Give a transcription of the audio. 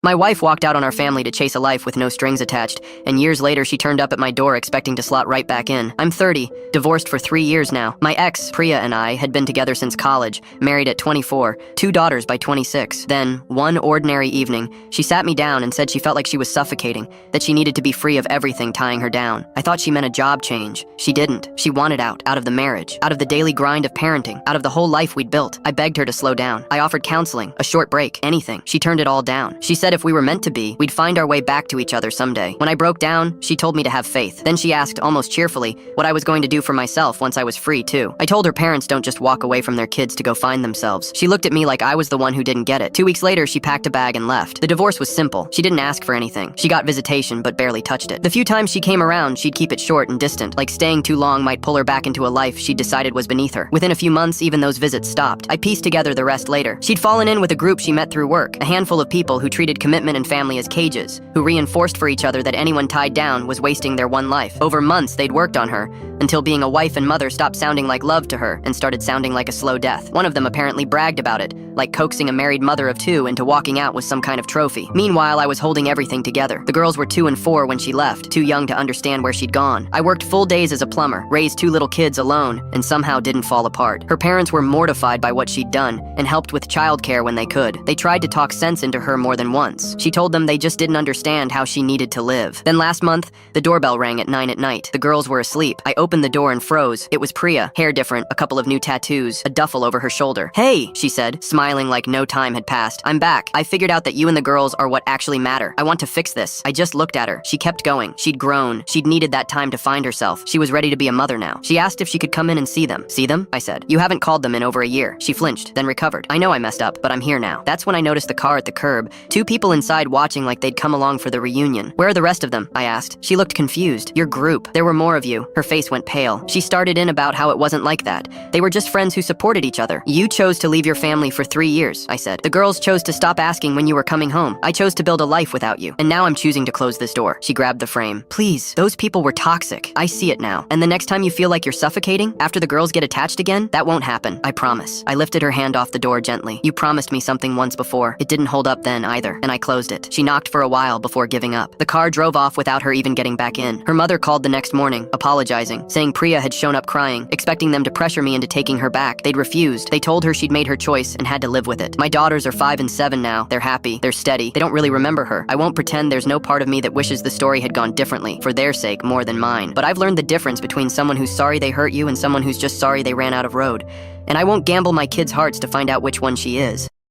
My wife walked out on our family to chase a life with no strings attached, and years later she turned up at my door expecting to slot right back in. I'm 30, divorced for 3 years now. My ex, Priya, and I had been together since college, married at 24, 2 daughters by 26. Then, one ordinary evening, she sat me down and said she felt like she was suffocating, that she needed to be free of everything tying her down. I thought she meant a job change. She didn't. She wanted out of the marriage, out of the daily grind of parenting, out of the whole life we'd built. I begged her to slow down. I offered counseling, a short break, anything. She turned it all down. She said if we were meant to be, we'd find our way back to each other someday. When I broke down, she told me to have faith. Then she asked, almost cheerfully, what I was going to do for myself once I was free too. I told her parents don't just walk away from their kids to go find themselves. She looked at me like I was the one who didn't get it. 2 weeks later, she packed a bag and left. The divorce was simple. She didn't ask for anything. She got visitation, but barely touched it. The few times she came around, she'd keep it short and distant, like staying too long might pull her back into a life she'd decided was beneath her. Within a few months, even those visits stopped. I pieced together the rest later. She'd fallen in with a group she met through work, a handful of people who treated commitment and family as cages, who reinforced for each other that anyone tied down was wasting their one life. Over months, they'd worked on her, until being a wife and mother stopped sounding like love to her and started sounding like a slow death. One of them apparently bragged about it, like coaxing a married mother of 2 into walking out with some kind of trophy. Meanwhile, I was holding everything together. The girls were 2 and 4 when she left, too young to understand where she'd gone. I worked full days as a plumber, raised 2 little kids alone, and somehow didn't fall apart. Her parents were mortified by what she'd done and helped with childcare when they could. They tried to talk sense into her more than once. She told them they just didn't understand how she needed to live. Then last month, the doorbell rang at 9 at night. The girls were asleep. I opened the door and froze. It was Priya, hair different, a couple of new tattoos, a duffel over her shoulder. "Hey," she said, smiling like no time had passed. "I'm back. I figured out that you and the girls are what actually matter. I want to fix this." I just looked at her. She kept going. She'd grown. She'd needed that time to find herself. She was ready to be a mother now. She asked if she could come in and see them. "See them?" I said. "You haven't called them in over a year." She flinched, then recovered. "I know I messed up, but I'm here now." That's when I noticed the car at the curb, 2 people inside watching like they'd come along for the reunion. "Where are the rest of them?" I asked. She looked confused. "Your group. There were more of you." Her face went pale. She started in about how it wasn't like that. They were just friends who supported each other. "You chose to leave your family for 3 years," I said. "The girls chose to stop asking when you were coming home. I chose to build a life without you. And now I'm choosing to close this door." She grabbed the frame. "Please, those people were toxic. I see it now. And the next time you feel like you're suffocating, after the girls get attached again, that won't happen. I promise." I lifted her hand off the door gently. "You promised me something once before. It didn't hold up then either." And I closed it. She knocked for a while before giving up. The car drove off without her even getting back in. Her mother called the next morning, apologizing, saying Priya had shown up crying, expecting them to pressure me into taking her back. They'd refused. They told her she'd made her choice and had to live with it. My daughters are 5 and 7 now. They're happy. They're steady. They don't really remember her. I won't pretend there's no part of me that wishes the story had gone differently, for their sake more than mine. But I've learned the difference between someone who's sorry they hurt you and someone who's just sorry they ran out of road. And I won't gamble my kids' hearts to find out which one she is.